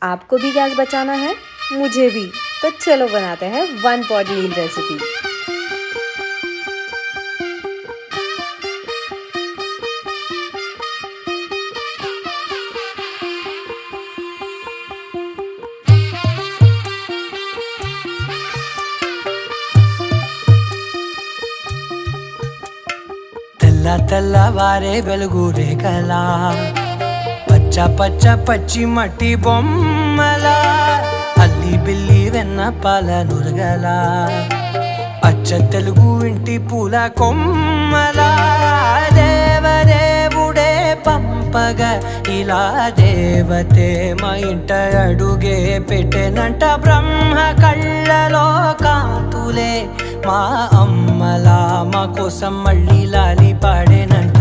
आपको भी गैस बचाना है, मुझे भी। तो चलो बनाते हैं वन पॉट मील रेसिपी। తెల్లవారే వెలుగు రేఖలా పచ్చ పచ్చ పచ్చి మట్టి బొమ్మలా అల్లి బిల్లి వెన్న పాల నురగలా అచ్చ తెలుగు ఇంటి పూల కొమ్మలా దేవదేవుడే పంపగ ఇలా దేవతే మా ఇంట అడుగే పెట్టెనంట బ్రహ్మ కళ్ళలో కాంతులే మా అమ్మలా మా కోసం మళ్ళీ లాలి పాడేనంట.